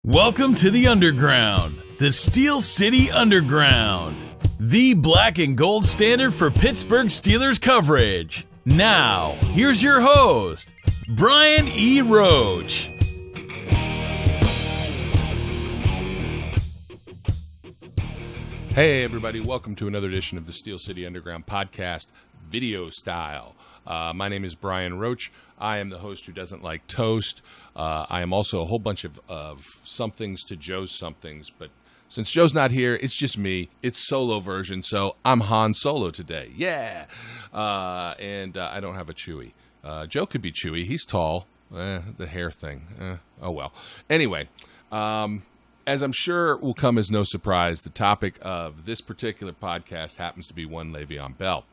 Welcome to the Underground, the Steel City Underground, the black and gold standard for Pittsburgh Steelers coverage. Now, here's your host, Brian E. Roach. Hey everybody, welcome to another edition of the Steel City Underground podcast, video style. My name is Brian Roach. I am the host who doesn't like toast. I am also a whole bunch of somethings to Joe's somethings, but since Joe's not here, it's just me. It's solo version, so I'm Han Solo today. Yeah! And I don't have a Chewie. Joe could be Chewie. He's tall. The hair thing. Oh well. Anyway, as I'm sure will come as no surprise, the topic of this particular podcast happens to be one Le'Veon Bell.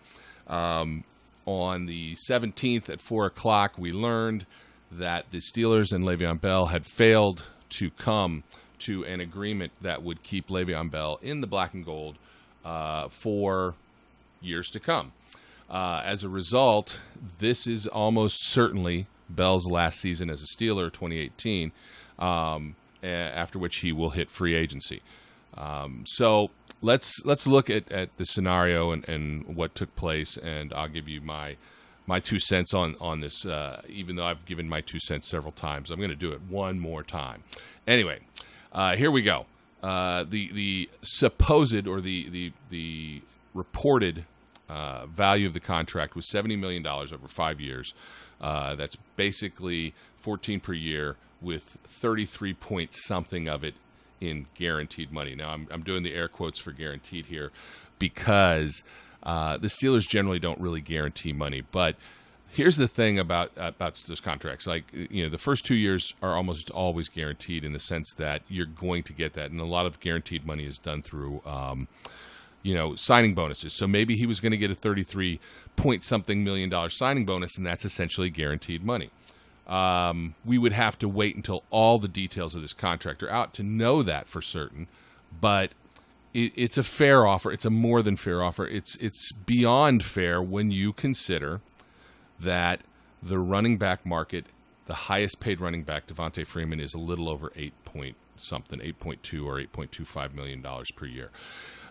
On the 17th at 4 o'clock, we learned that the Steelers and Le'Veon Bell had failed to come to an agreement that would keep Le'Veon Bell in the black and gold for years to come. As a result, this is almost certainly Bell's last season as a Steeler, 2018, after which he will hit free agency. So let's look at the scenario and what took place, and I'll give you my 2 cents on this. Even though I've given my 2 cents several times, I'm going to do it one more time. Anyway, here we go. The supposed or the reported value of the contract was $70 million over 5 years. That's basically 14 per year, with 33 point something of it in guaranteed money. Now, I'm doing the air quotes for guaranteed here because the Steelers generally don't really guarantee money. But here's the thing about those contracts. Like, you know, the first 2 years are almost always guaranteed in the sense that you're going to get that. And a lot of guaranteed money is done through, signing bonuses. So maybe he was going to get a 33 point something million dollar signing bonus, and that's essentially guaranteed money. We would have to wait until all the details of this contract are out to know that for certain, but it's a fair offer. It's a more than fair offer. It's beyond fair when you consider that the running back market, the highest paid running back, Devontae Freeman, is a little over 8.2 or $8.25 million per year.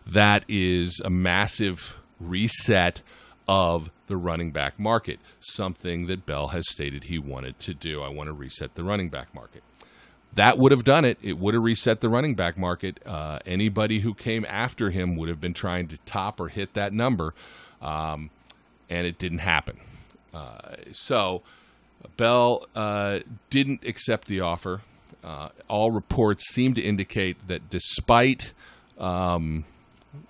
That is a massive reset of the running back market, something that Bell has stated he wanted to do. I want to reset the running back market. That would have done it. It would have reset the running back market. Anybody who came after him would have been trying to top or hit that number, and it didn't happen. So Bell didn't accept the offer. All reports seem to indicate that despite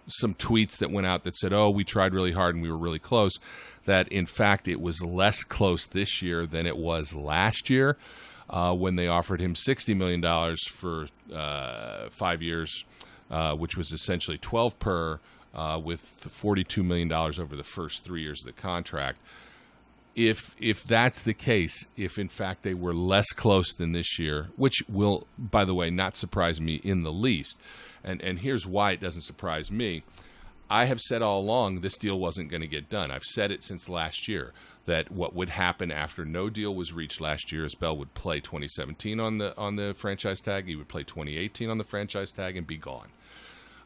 some tweets that went out that said, oh, we tried really hard and we were really close, that in fact it was less close this year than it was last year when they offered him $60 million for 5 years, which was essentially 12 per, with $42 million over the first 3 years of the contract. If that's the case, if in fact they were less close than this year, which will, by the way, not surprise me in the least, and here's why it doesn't surprise me. I have said all along this deal wasn't going to get done. I've said it since last year that what would happen after no deal was reached last year is Bell would play 2017 on the franchise tag, he would play 2018 on the franchise tag, and be gone.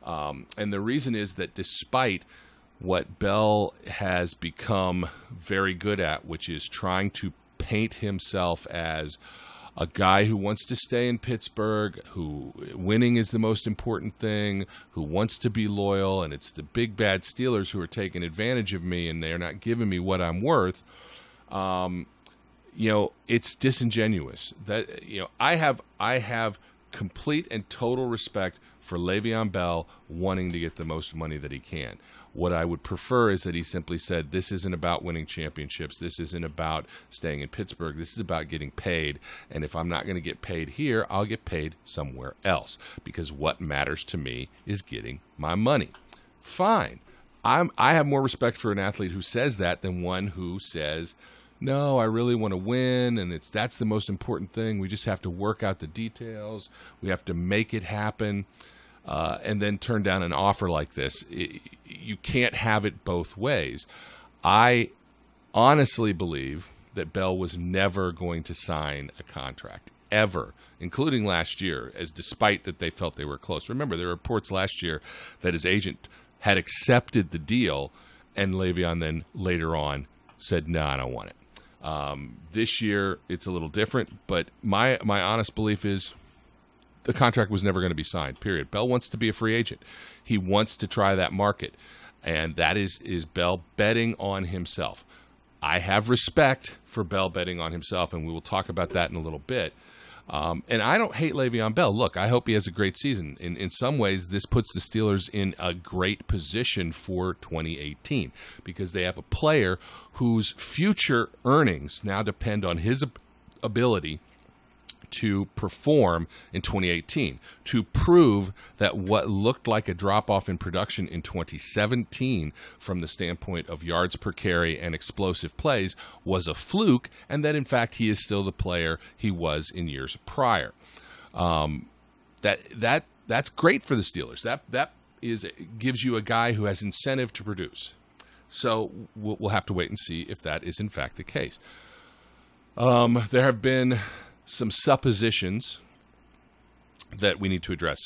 And the reason is that despite what Bell has become very good at, which is trying to paint himself as a guy who wants to stay in Pittsburgh, who winning is the most important thing, who wants to be loyal, and it's the big bad Steelers who are taking advantage of me and they're not giving me what I'm worth. It's disingenuous. That I have complete and total respect for Le'Veon Bell wanting to get the most money that he can. What I would prefer is that he simply said, this isn't about winning championships. This isn't about staying in Pittsburgh. This is about getting paid. And if I'm not going to get paid here, I'll get paid somewhere else. Because what matters to me is getting my money. Fine. I have more respect for an athlete who says that than one who says, no, I really want to win, and that's the most important thing. We just have to work out the details. We have to make it happen. And then turn down an offer like this. You can't have it both ways. I honestly believe that Bell was never going to sign a contract. ever, including last year, as despite that they felt they were close. Remember, there were reports last year that his agent had accepted the deal, and Le'Veon then later on said, no, I don't want it. This year, it's a little different, but my honest belief is the contract was never going to be signed, period. Bell wants to be a free agent. He wants to try that market, and that is Bell betting on himself. I have respect for Bell betting on himself, and we will talk about that in a little bit. And I don't hate Le'Veon Bell. Look, I hope he has a great season. In some ways, this puts the Steelers in a great position for 2018 because they have a player whose future earnings now depend on his ability to perform in 2018, to prove that what looked like a drop-off in production in 2017 from the standpoint of yards per carry and explosive plays was a fluke, and that, in fact, he is still the player he was in years prior. That's great for the Steelers. That gives you a guy who has incentive to produce. So we'll have to wait and see if that is, in fact, the case. There have been some suppositions that we need to address.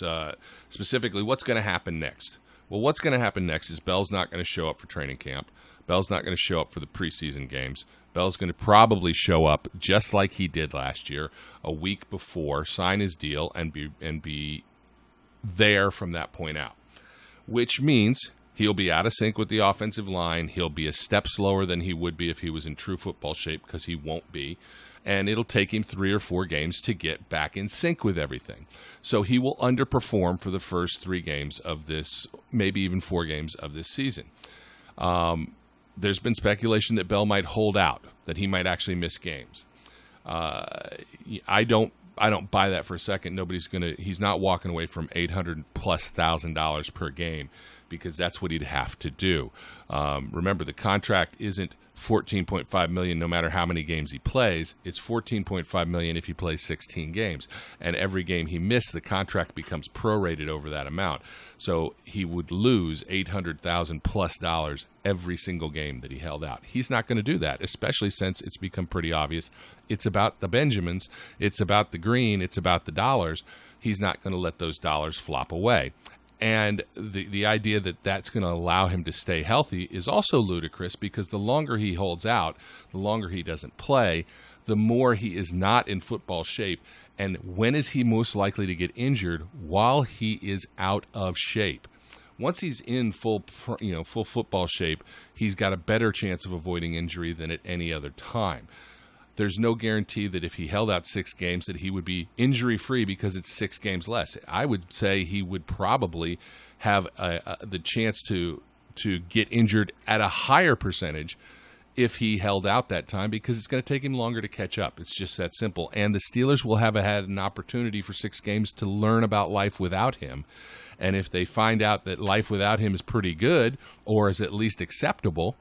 Specifically, what's going to happen next? Well, what's going to happen next is Bell's not going to show up for training camp. Bell's not going to show up for the preseason games. Bell's going to probably show up just like he did last year, a week before, sign his deal, and be there from that point out, which means he'll be out of sync with the offensive line. He'll be a step slower than he would be if he was in true football shape, because he won't be. And it'll take him 3 or 4 games to get back in sync with everything. So he will underperform for the first 3 games of this, maybe even 4 games of this season. There's been speculation that Bell might hold out, that he might actually miss games. I don't buy that for a second. He's not walking away from $800,000+ per game, because that's what he'd have to do. Remember, the contract isn't $14.5 million no matter how many games he plays. It's $14.5 million if he plays 16 games. And every game he missed, the contract becomes prorated over that amount. So he would lose $800,000+ every single game that he held out. He's not going to do that, especially since it's become pretty obvious. It's about the Benjamins. It's about the green. It's about the dollars. He's not going to let those dollars flop away. And the idea that that's going to allow him to stay healthy is also ludicrous, because the longer he holds out, the longer he doesn't play, the more he is not in football shape. And when is he most likely to get injured? While he is out of shape. Once he's in full football shape, he's got a better chance of avoiding injury than at any other time. There's no guarantee that if he held out 6 games that he would be injury-free, because it's 6 games less. I would say he would probably have the chance to get injured at a higher percentage if he held out that time, because it's going to take him longer to catch up. It's just that simple. And the Steelers will have had an opportunity for 6 games to learn about life without him. And if they find out that life without him is pretty good, or is at least acceptable,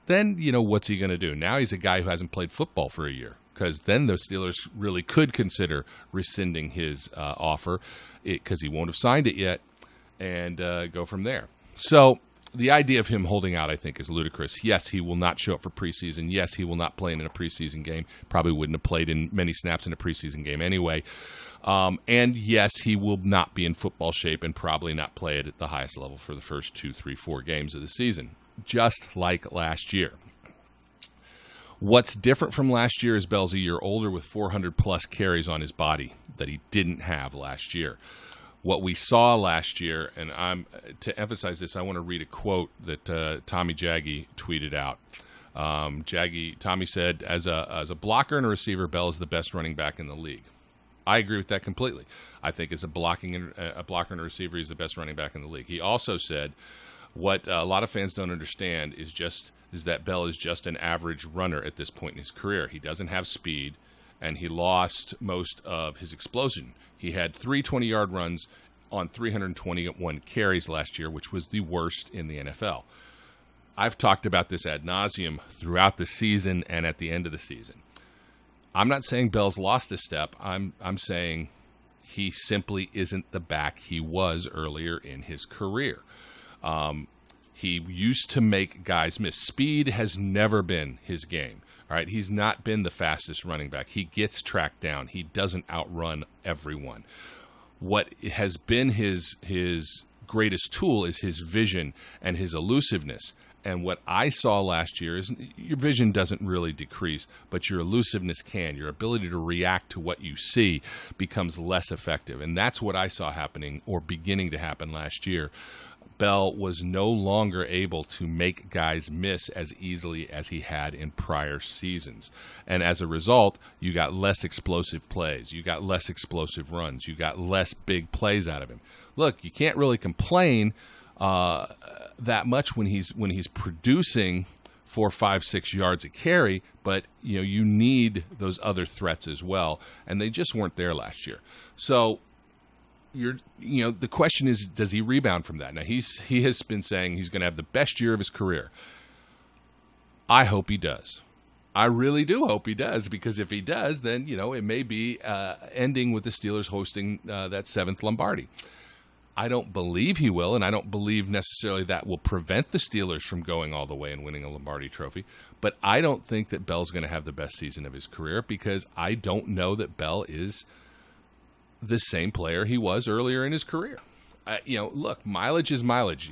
then, what's he going to do? Now he's a guy who hasn't played football for a year, because then the Steelers really could consider rescinding his offer, because he won't have signed it yet, and go from there. So the idea of him holding out, I think, is ludicrous. Yes, he will not show up for preseason. Yes, he will not play in a preseason game. Probably wouldn't have played in many snaps in a preseason game anyway. And yes, he will not be in football shape and probably not play it at the highest level for the first 2, 3, 4 games of the season, just like last year. What's different from last year is Bell's a year older with 400+ carries on his body that he didn't have last year. What we saw last year, and to emphasize this, I want to read a quote that Tommy Jaggy tweeted out. Tommy said, as a blocker and a receiver, Bell is the best running back in the league. I agree with that completely. I think as a blocker and a receiver, he's the best running back in the league. He also said, what a lot of fans don't understand is that Bell is just an average runner at this point in his career. He doesn't have speed, and he lost most of his explosion. He had 3 20-yard runs on 321 carries last year, which was the worst in the NFL. I've talked about this ad nauseum throughout the season and at the end of the season. I'm not saying Bell's lost a step. I'm saying he simply isn't the back he was earlier in his career. He used to make guys miss. Speed has never been his game. All right, he's not been the fastest running back. He gets tracked down. He doesn't outrun everyone. What has been his greatest tool is his vision and his elusiveness. And what I saw last year is your vision doesn't really decrease, but your elusiveness can. Your ability to react to what you see becomes less effective. And that's what I saw happening or beginning to happen last year. Bell was no longer able to make guys miss as easily as he had in prior seasons. And as a result, you got less explosive plays. You got less explosive runs. You got less big plays out of him. Look, you can't really complain that much when he's producing 4, 5, 6 yards a carry, but you need those other threats as well, and they just weren't there last year. So the question is, does he rebound from that? Now he has been saying he's going to have the best year of his career. I hope he does. I really do hope he does, because if he does, then it may be ending with the Steelers hosting that 7th Lombardi. I don't believe he will, and I don't believe necessarily that will prevent the Steelers from going all the way and winning a Lombardi trophy. But I don't think that Bell's going to have the best season of his career, because I don't know that Bell is the same player he was earlier in his career. Look, mileage is mileage.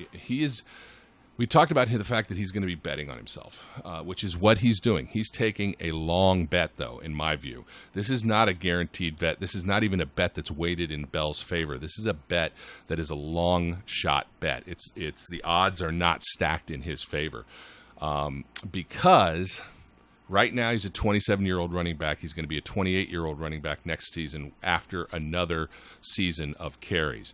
We talked about the fact that he's going to be betting on himself, which is what he's doing. He's taking a long bet, though, in my view. This is not a guaranteed bet. This is not even a bet that's weighted in Bell's favor. This is a bet that is a long shot bet. It's the odds are not stacked in his favor, because right now he's a 27-year-old running back. He's going to be a 28-year-old running back next season after another season of carries.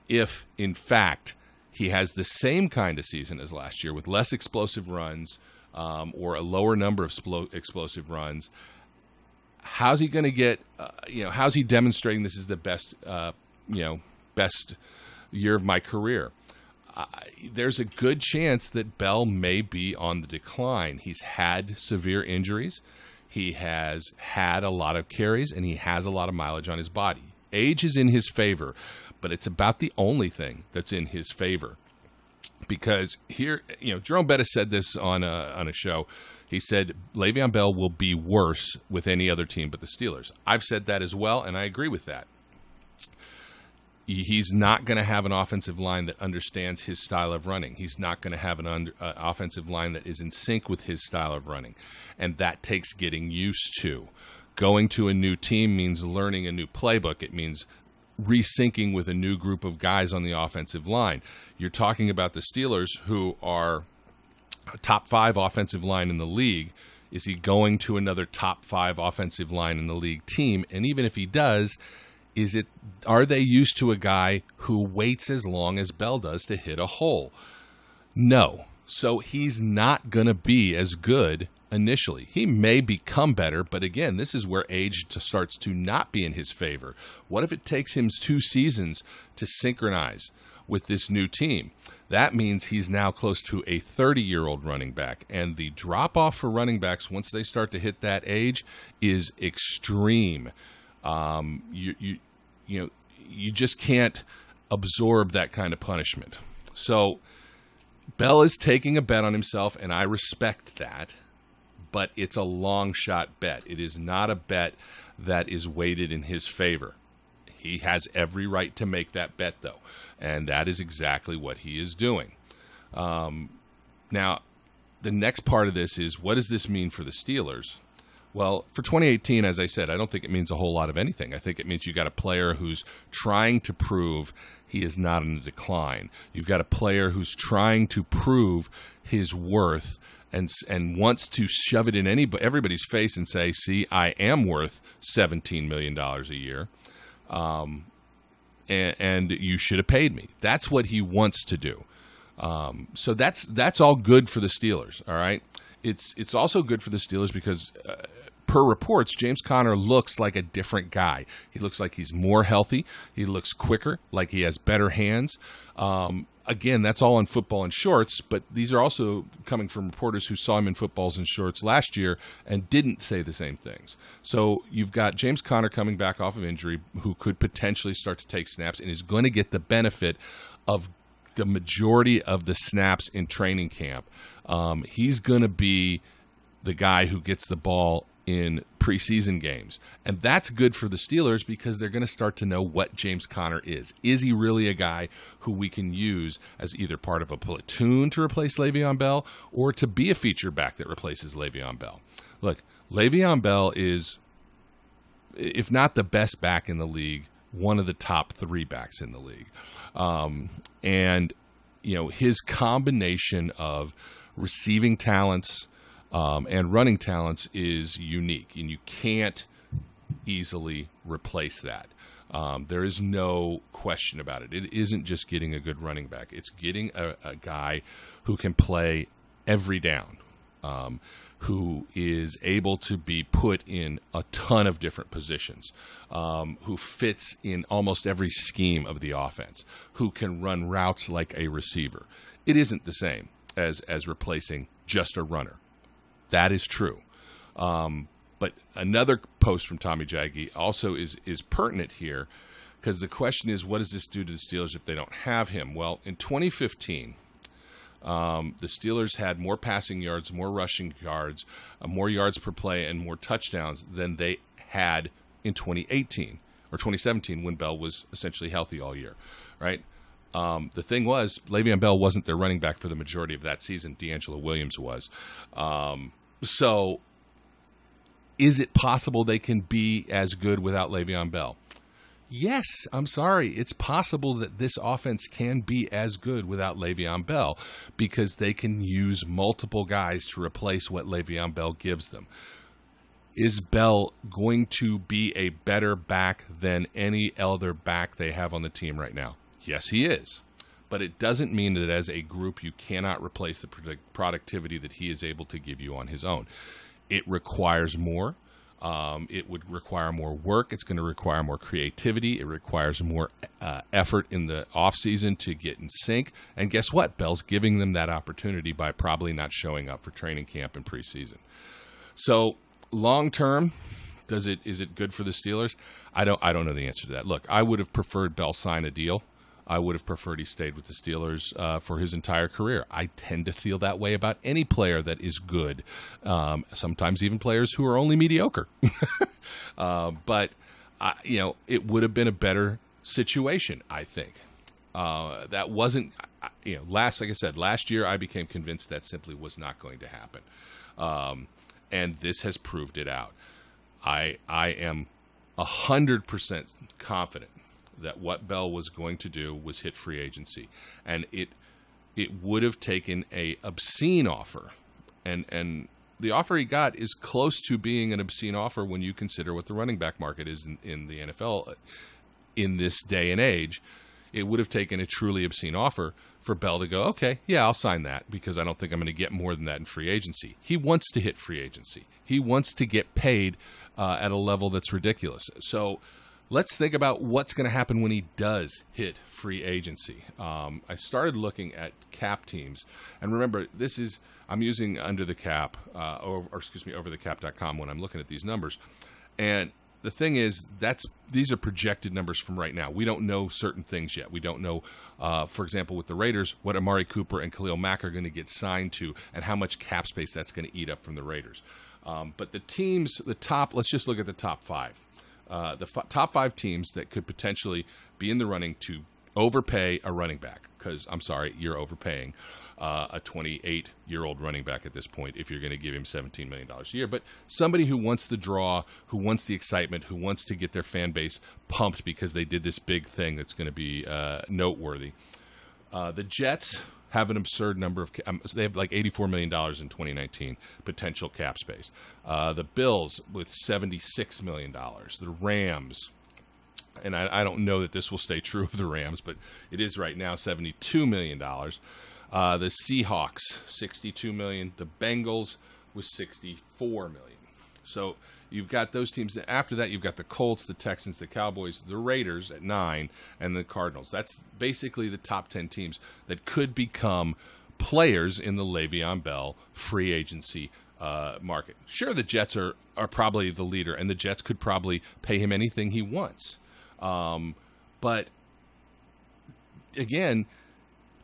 If, in fact, he has the same kind of season as last year with less explosive runs or a lower number of explosive runs, how's he going to get, how's he demonstrating this is the best, best year of my career? There's a good chance that Bell may be on the decline. He's had severe injuries. He has had a lot of carries, and he has a lot of mileage on his body. Age is in his favor, but it's about the only thing that's in his favor. Because here, Jerome Bettis said this on a show. He said Le'Veon Bell will be worse with any other team but the Steelers. I've said that as well, and I agree with that. He's not going to have an offensive line that understands his style of running. He's not going to have an offensive line that is in sync with his style of running, and that takes getting used to. Going to a new team means learning a new playbook. It means resyncing with a new group of guys on the offensive line. You're talking about the Steelers, who are a top 5 offensive line in the league. Is he going to another top 5 offensive line in the league team? And even if he does, are they used to a guy who waits as long as Bell does to hit a hole? No. So he's not going to be as good initially. He may become better, but again, this is where age starts to not be in his favor. What if it takes him 2 seasons to synchronize with this new team? That means he's now close to a 30-year-old running back, and the drop-off for running backs once they start to hit that age is extreme. You just can't absorb that kind of punishment. So Bell is taking a bet on himself, and I respect that. But it's a long shot bet. It is not a bet that is weighted in his favor. He has every right to make that bet, though, and that is exactly what he is doing. Now, the next part of this is, what does this mean for the Steelers? Well, for 2018, as I said, I don't think it means a whole lot of anything. I think it means you got a player who's trying to prove he is not in a decline. You've got a player who's trying to prove his worth and wants to shove it in everybody's face and say, see, I am worth $17 million a year, and you should have paid me. That's what he wants to do. So that's all good for the Steelers, all right? It's also good for the Steelers because per reports, James Conner looks like a different guy. He looks like he's more healthy. He looks quicker, like he has better hands. Again, that's all in football and shorts, but these are also coming from reporters who saw him in footballs and shorts last year and didn't say the same things. So you've got James Conner coming back off of injury who could potentially start to take snaps and is going to get the benefit of the majority of the snaps in training camp. He's going to be the guy who gets the ball in preseason games. And that's good for the Steelers because they're going to start to know what James Conner is. Is he really a guy who we can use as either part of a platoon to replace Le'Veon Bell or to be a feature back that replaces Le'Veon Bell? Look, Le'Veon Bell is, if not the best back in the league, one of the top 3 backs in the league. And, you know, his combination of receiving talents and running talents is unique, and you can't easily replace that. There is no question about it. It isn't just getting a good running back. It's getting a guy who can play every down, who is able to be put in a ton of different positions, who fits in almost every scheme of the offense, who can run routes like a receiver. It isn't the same as replacing just a runner. That is true. But another post from Tommy Jaggi also is pertinent here, because the question is, what does this do to the Steelers if they don't have him? Well, in 2015, the Steelers had more passing yards, more rushing yards, more yards per play, and more touchdowns than they had in 2018 or 2017 when Bell was essentially healthy all year, right? The thing was, Le'Veon Bell wasn't their running back for the majority of that season. D'Angelo Williams was. So is it possible they can be as good without Le'Veon Bell? Yes, I'm sorry. It's possible that this offense can be as good without Le'Veon Bell because they can use multiple guys to replace what Le'Veon Bell gives them. Is Bell going to be a better back than any other back they have on the team right now? Yes, he is. But it doesn't mean that as a group you cannot replace the productivity that he is able to give you on his own. It requires more. It would require more work. It's going to require more creativity. It requires more effort in the offseason to get in sync. And guess what? Bell's giving them that opportunity by probably not showing up for training camp and preseason. So long term, is it good for the Steelers? I don't know the answer to that. Look, I would have preferred Bell sign a deal. I would have preferred he stayed with the Steelers for his entire career. I tend to feel that way about any player that is good, sometimes even players who are only mediocre. But it would have been a better situation, I think. That wasn't, like I said, last year I became convinced that simply was not going to happen. And this has proved it out. I am 100% confident that what Bell was going to do was hit free agency, and it would have taken a obscene offer, and the offer he got is close to being an obscene offer when you consider what the running back market is in the NFL in this day and age. It would have taken a truly obscene offer for Bell to go, okay, yeah, I'll sign that because I don't think I'm going to get more than that in free agency. He wants to hit free agency. He wants to get paid at a level that's ridiculous. So let's think about what's going to happen when he does hit free agency. I started looking at cap teams, and remember, I'm using under the cap, overthecap.com when I'm looking at these numbers. And the thing is, these are projected numbers from right now. We don't know certain things yet. We don't know, for example, with the Raiders, what Amari Cooper and Khalil Mack are going to get signed to, and how much cap space that's going to eat up from the Raiders. But the teams, let's just look at the top 5. Top 5 teams that could potentially be in the running to overpay a running back, because I'm sorry, you're overpaying a 28-year-old running back at this point if you're going to give him $17 million a year. But somebody who wants the draw, who wants the excitement, who wants to get their fan base pumped because they did this big thing that's going to be noteworthy. The Jets have an absurd number of they have like $84 million in 2019 potential cap space. The Bills with $76 million. The Rams, and I don't know that this will stay true of the Rams, but it is right now $72 million. The Seahawks, $62 million. The Bengals with $64 million. So you've got those teams. After that, you've got the Colts, the Texans, the Cowboys, the Raiders at 9, and the Cardinals. That's basically the top 10 teams that could become players in the Le'Veon Bell free agency market. Sure, the Jets are probably the leader, and the Jets could probably pay him anything he wants. But, again,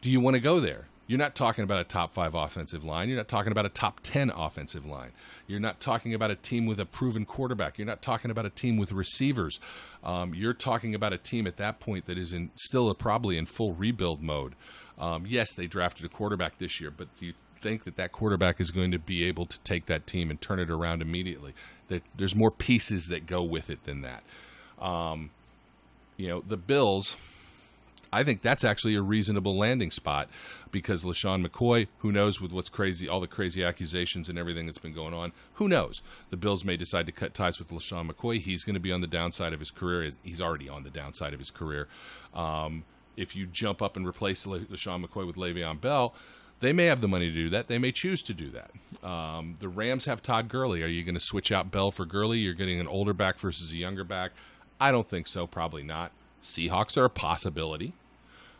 do you want to go there? You're not talking about a top 5 offensive line. You're not talking about a top 10 offensive line. You're not talking about a team with a proven quarterback. You're not talking about a team with receivers. You're talking about a team at that point that is probably in full rebuild mode. Yes, they drafted a quarterback this year, but do you think that quarterback is going to be able to take that team and turn it around immediately? That there's more pieces that go with it than that. The Bills, I think that's actually a reasonable landing spot because LaShawn McCoy, who knows with what's crazy, all the crazy accusations and everything that's been going on, who knows? The Bills may decide to cut ties with LaShawn McCoy. He's going to be on the downside of his career. He's already on the downside of his career. If you jump up and replace LaShawn McCoy with Le'Veon Bell, they may have the money to do that. They may choose to do that. The Rams have Todd Gurley. Are you going to switch out Bell for Gurley? You're getting an older back versus a younger back. I don't think so. Probably not. Seahawks are a possibility.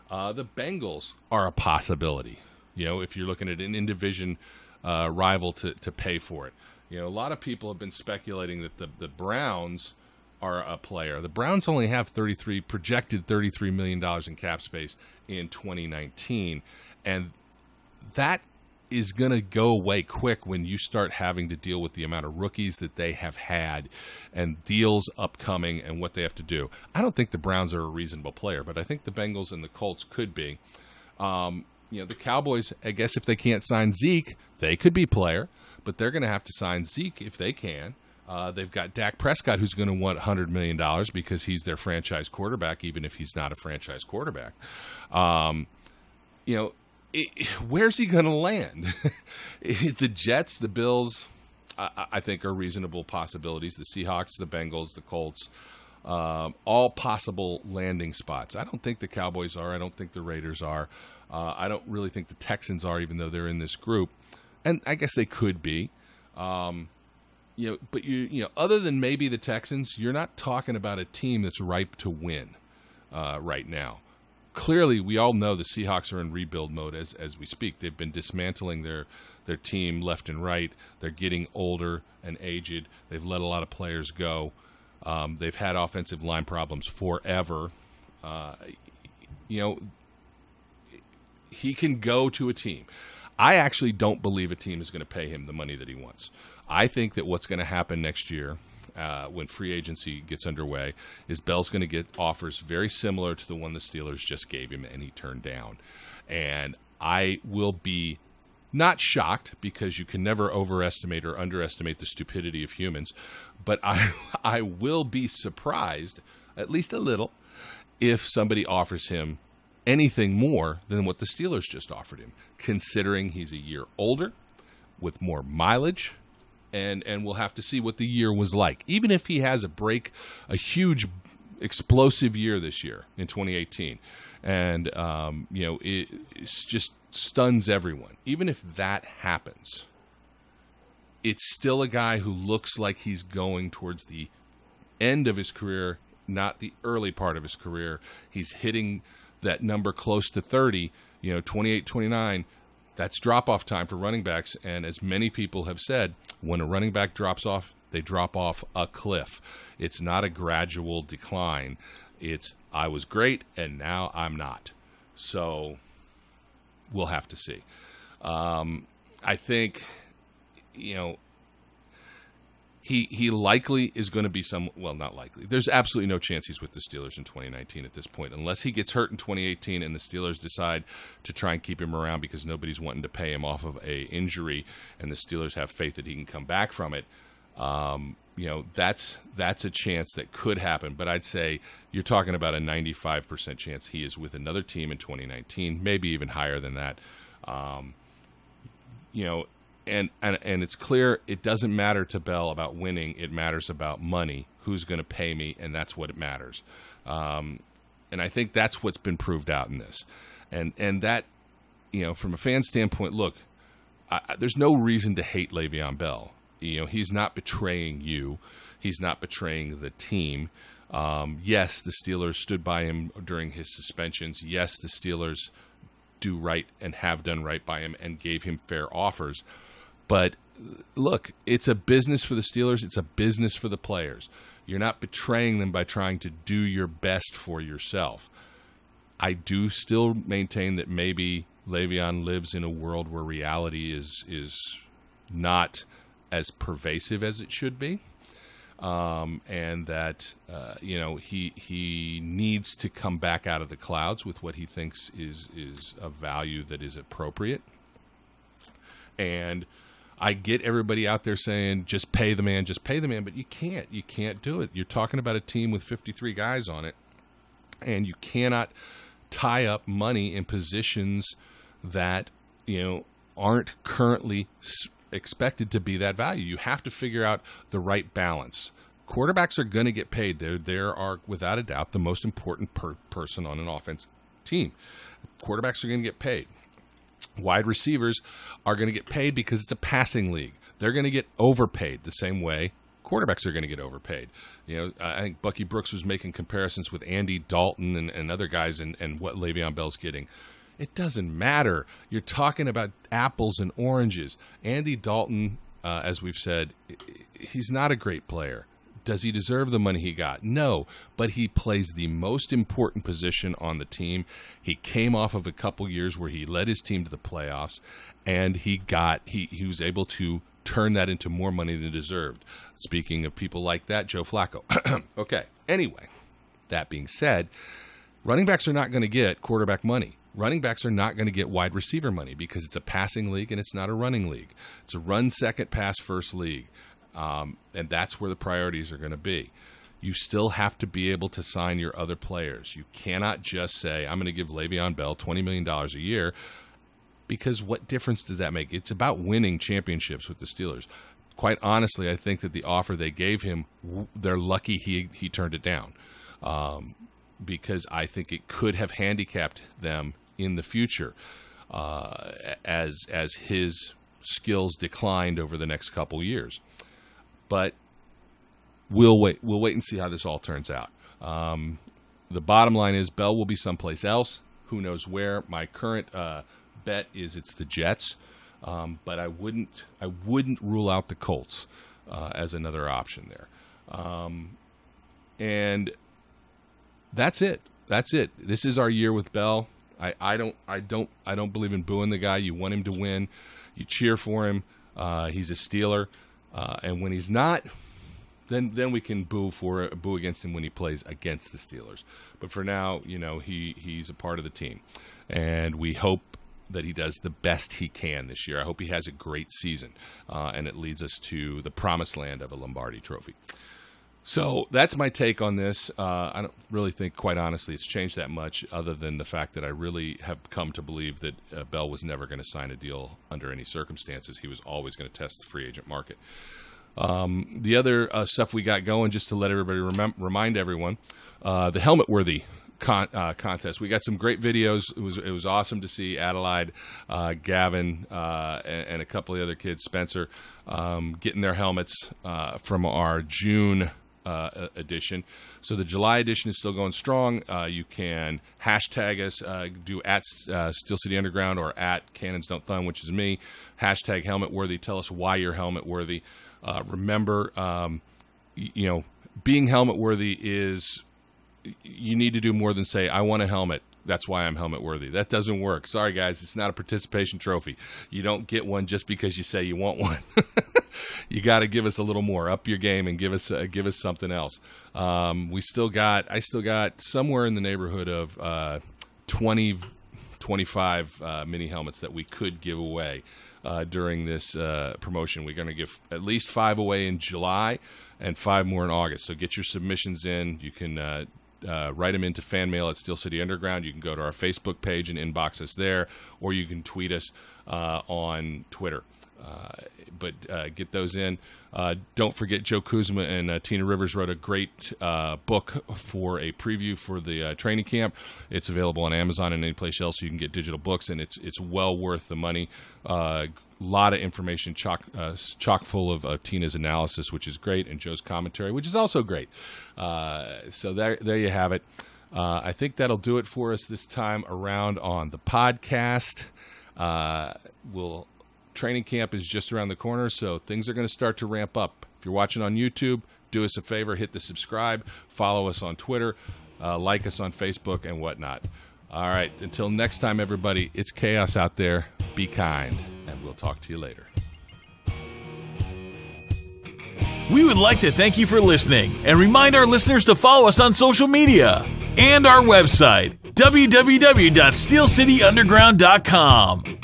The Bengals are a possibility. If you're looking at an in-division rival to pay for it. A lot of people have been speculating that the Browns are a player. The Browns only have projected $33 million in cap space in 2019, and that is going to go away quick when you start having to deal with the amount of rookies that they have had and deals upcoming and what they have to do. I don't think the Browns are a reasonable player, but I think the Bengals and the Colts could be. The Cowboys, I guess if they can't sign Zeke, they could be player, but they're going to have to sign Zeke if they can. They've got Dak Prescott, who's going to want $100 million because he's their franchise quarterback, even if he's not a franchise quarterback. Where's he going to land? The Jets, the Bills, I think are reasonable possibilities. The Seahawks, the Bengals, the Colts, all possible landing spots. I don't think the Cowboys are. I don't think the Raiders are. I don't really think the Texans are, even though they're in this group. And I guess they could be. But other than maybe the Texans, you're not talking about a team that's ripe to win right now. Clearly, we all know the Seahawks are in rebuild mode as we speak. They've been dismantling their team left and right. They're getting older and aged. They've let a lot of players go. They've had offensive line problems forever. He can go to a team. I actually don't believe a team is going to pay him the money that he wants. I think that what's going to happen next year when free agency gets underway is Bell's going to get offers very similar to the one the Steelers just gave him and he turned down. And I will be not shocked because you can never overestimate or underestimate the stupidity of humans, but I will be surprised, at least a little, if somebody offers him anything more than what the Steelers just offered him, considering he's a year older with more mileage. And we'll have to see what the year was like. Even if he has a huge, explosive year this year in 2018, and it just stuns everyone. Even if that happens, it's still a guy who looks like he's going towards the end of his career, not the early part of his career. He's hitting that number close to 30, 28, 29. That's drop-off time for running backs, and as many people have said, when a running back drops off, they drop off a cliff. It's not a gradual decline. It's, I was great, and now I'm not. So we'll have to see. I think, he likely is going to be not likely. There's absolutely no chance he's with the Steelers in 2019 at this point, unless he gets hurt in 2018 and the Steelers decide to try and keep him around because nobody's wanting to pay him off of a injury and the Steelers have faith that he can come back from it. That's a chance that could happen, but I'd say you're talking about a 95% chance he is with another team in 2019, maybe even higher than that. And it's clear it doesn't matter to Bell about winning. It matters about money, who's going to pay me, and that's what it matters. And I think that's what's been proved out in this. And that, from a fan standpoint, look, there's no reason to hate Le'Veon Bell. He's not betraying you. He's not betraying the team. Yes, the Steelers stood by him during his suspensions. Yes, the Steelers do right and have done right by him and gave him fair offers. But look, it's a business for the Steelers. It's a business for the players. You're not betraying them by trying to do your best for yourself. I do still maintain that maybe Le'Veon lives in a world where reality is not as pervasive as it should be, and that he needs to come back out of the clouds with what he thinks is a value that is appropriate. And I get everybody out there saying, just pay the man, but you can't do it. You're talking about a team with 53 guys on it, and you cannot tie up money in positions that, aren't currently expected to be that value. You have to figure out the right balance. Quarterbacks are going to get paid. They are, without a doubt, the most important person on an offense team. Quarterbacks are going to get paid. Wide receivers are going to get paid because it's a passing league. They're going to get overpaid the same way quarterbacks are going to get overpaid. I think Bucky Brooks was making comparisons with Andy Dalton and other guys and what Le'Veon Bell's getting. It doesn't matter. You're talking about apples and oranges. Andy Dalton, as we've said, he's not a great player. Does he deserve the money he got? No, but he plays the most important position on the team. He came off of a couple years where he led his team to the playoffs, and he was able to turn that into more money than deserved. Speaking of people like that, Joe Flacco. Okay, anyway, that being said, running backs are not going to get quarterback money. Running backs are not going to get wide receiver money because it's a passing league and it's not a running league. It's a run second, pass first league. And that's where the priorities are going to be. You still have to be able to sign your other players. You cannot just say, I'm going to give Le'Veon Bell $20 million a year, because what difference does that make? It's about winning championships with the Steelers. Quite honestly, I think that the offer they gave him, they're lucky he turned it down, because I think it could have handicapped them in the future as his skills declined over the next couple years. But we'll wait and see how this all turns out. The bottom line is Bell will be someplace else. Who knows where? My current bet is it's the Jets, but I wouldn't rule out the Colts as another option there. And that's it. This is our year with Bell. I don't believe in booing the guy. You want him to win. You cheer for him. He's a Steeler. And when he's not, then we can boo against him when he plays against the Steelers. But for now, he's a part of the team, and we hope that he does the best he can this year. I hope he has a great season, and it leads us to the promised land of a Lombardi Trophy. So that's my take on this. I don't really think, quite honestly, it's changed that much, other than the fact that I really have come to believe that Bell was never going to sign a deal under any circumstances. He was always going to test the free agent market. The other stuff we got going, just to let everybody remind everyone, the helmet worthy contest. We got some great videos. It was awesome to see Adelaide, Gavin, and a couple of the other kids, Spencer, getting their helmets from our June edition. So the July edition is still going strong. You can hashtag us, do at Steel City Underground or at Cannons Don't Thumb, which is me. Hashtag helmet worthy. Tell us why you're helmet worthy. Remember, being helmet worthy is, you need to do more than say, I want a helmet, that's why I'm helmet worthy. That doesn't work. Sorry, guys, it's not a participation trophy. You don't get one just because you say you want one. You got to give us a little more, up your game, and give us something else. I still got somewhere in the neighborhood of 25 mini helmets that we could give away during this promotion. We're going to give at least 5 away in July and 5 more in August. So get your submissions in. You can write them into fan mail at Steel City Underground. You can go to our Facebook page and inbox us there, or you can tweet us on Twitter. But get those in. Don't forget, Joe Kuzma and Tina Rivers wrote a great book for a preview for the training camp. It's available on Amazon and any place else you can get digital books, and it's well worth the money. Lot of information, chock full of Tina's analysis, which is great, and Joe's commentary, which is also great. So there you have it. I think that'll do it for us this time around on the podcast. Training camp is just around the corner, so things are going to start to ramp up. If you're watching on YouTube, do us a favor, hit the subscribe, follow us on Twitter, like us on Facebook, and whatnot. All right, until next time, everybody, it's chaos out there. Be kind, and we'll talk to you later. We would like to thank you for listening and remind our listeners to follow us on social media and our website, www.steelcityunderground.com.